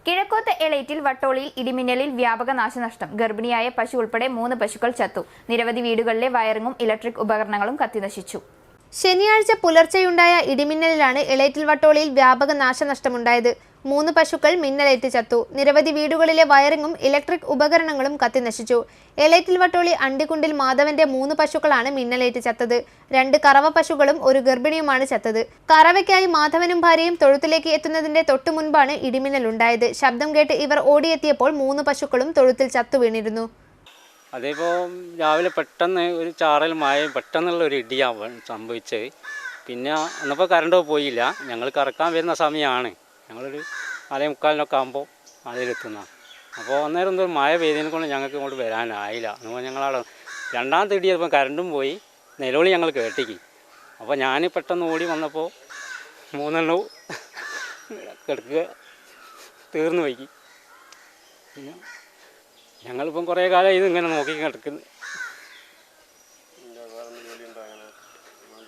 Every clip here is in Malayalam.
കിഴക്കോത്ത് എളേറ്റിൽ വട്ടോളിയിൽ ഇടിമിന്നലിൽ വ്യാപക നാശനഷ്ടം. ഗർഭിണിയായ പശു ഉൾപ്പെടെ 3 പശുക്കൾ ചത്തു. നിരവധി വീടുകളിലെ വയറിങ്ങും ഇലക്ട്രിക് ഉപകരണങ്ങളും കത്തിനശിച്ചു. ശനിയാഴ്ച പുലർച്ചെയുണ്ടായ ഇടിമിന്നലിലാണ് എളേറ്റിൽ വട്ടോളിയിൽ വ്യാപക നാശനഷ്ടമുണ്ടായത്. 3 പശുക്കൾ മിന്നലേറ്റ് ചത്തു. നിരവധി വീടുകളിലെ വയറിങ്ങും ഇലക്ട്രിക് ഉപകരണങ്ങളും കത്തിനശിച്ചു. എളേറ്റിൽ വട്ടോളി അണ്ടിക്കുണ്ടിൽ മാധവന്റെ 3 പശുക്കളാണ് മിന്നലേറ്റ് ചത്തത്. 2 കറവ പശുക്കളും 1 ഗർഭിണിയുമാണ് ചത്തത്. കറവയ്ക്കായി മാധവനും ഭാര്യയും തൊഴുത്തിലേക്ക് എത്തുന്നതിന്റെ തൊട്ടു മുൻപാണ് ഇടിമിന്നലുണ്ടായത്. ശബ്ദം കേട്ട് ഇവർ ഓടിയെത്തിയപ്പോൾ 3 പശുക്കളും തൊഴുത്തിൽ ചത്തു വീണിരുന്നു. അതിപ്പോൾ രാവിലെ പെട്ടെന്ന് ഒരു ചാറൽ മഴ പെട്ടെന്നുള്ള ഒരു ഇടിയാണ് സംഭവിച്ചത്. പിന്നെ അന്നപ്പോൾ കറണ്ട് പോയില്ല. ഞങ്ങൾ കറക്കാൻ വരുന്ന സമയമാണ്. ഞങ്ങളൊരു 4:45 ആകുമ്പോൾ അതിലെത്തുന്നതാണ്. അപ്പോൾ അന്നേരം എന്തോ മഴ പെയ്തതിനെ കൊണ്ട് ഞങ്ങൾക്ക് ഇങ്ങോട്ട് വരാനായില്ല. അപ്പോൾ ഞങ്ങളവിടെ രണ്ടാമത്തെ ഇടിയപ്പോൾ കറണ്ടും പോയി, നിലവിളി ഞങ്ങൾ കേട്ടിക്ക്. അപ്പോൾ ഞാൻ പെട്ടെന്ന് ഓടി വന്നപ്പോൾ 3 എണ്ണവും കിടക്കുക തീർന്നു പോയി. പിന്നെ ഞങ്ങളിപ്പം കുറേ കാലം ഇങ്ങനെ നോക്കി കിടക്കുന്നു.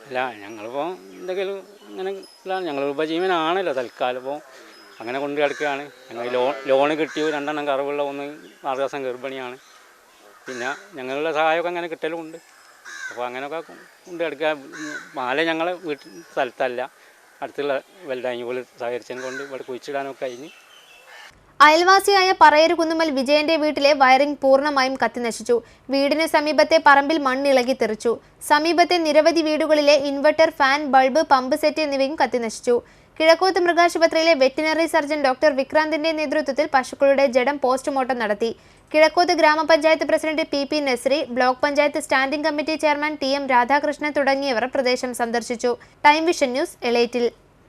അല്ല, ഞങ്ങളിപ്പോൾ എന്തെങ്കിലും ഇങ്ങനെ ഞങ്ങൾ ഉപജീവനാണല്ലോ തൽക്കാലം. ഇപ്പോൾ അങ്ങനെ കൊണ്ട് കിടക്കുകയാണ്. ഞങ്ങൾ ലോണ് കിട്ടിയോ 2 എണ്ണം കറവുള്ള 1 6 ദിവസം ഗർഭിണിയാണ്. പിന്നെ ഞങ്ങളുടെ സഹായമൊക്കെ അങ്ങനെ കിട്ടലുമുണ്ട്. അപ്പോൾ അങ്ങനെയൊക്കെ കൊണ്ട് കിടക്കുക. മാല ഞങ്ങളെ വീട്ടിൽ സ്ഥലത്തല്ല, അടുത്തുള്ള വലുതായി പോലെ സഹകരിച്ചതിനെ കൊണ്ട് ഇവിടെ കുഴിച്ചിടാനൊക്കെ കഴിഞ്ഞ്. അയൽവാസിയായ പറയരു കുന്നുമ്മൽ വിജയന്റെ വീട്ടിലെ വയറിംഗ് പൂർണ്ണമായും കത്തിനശിച്ചു. വീടിന് സമീപത്തെ പറമ്പിൽ മണ്ണിളകി തെറിച്ചു. സമീപത്തെ നിരവധി വീടുകളിലെ inverter, fan, bulb, pump set എന്നിവയും കത്തിനശിച്ചു. കിഴക്കോത്ത് മൃഗാശുപത്രിയിലെ വെറ്റിനറി സർജൻ ഡോക്ടർ വിക്രാന്തിന്റെ നേതൃത്വത്തിൽ പശുക്കളുടെ ജഡം പോസ്റ്റ്മോർട്ടം നടത്തി. കിഴക്കോത്ത് ഗ്രാമപഞ്ചായത്ത് president P Nasri, block panchayat standing committee chairman TM Radhakrishnan തുടങ്ങിയവർ പ്രദേശം സന്ദർശിച്ചു. Time vision news, Elettil.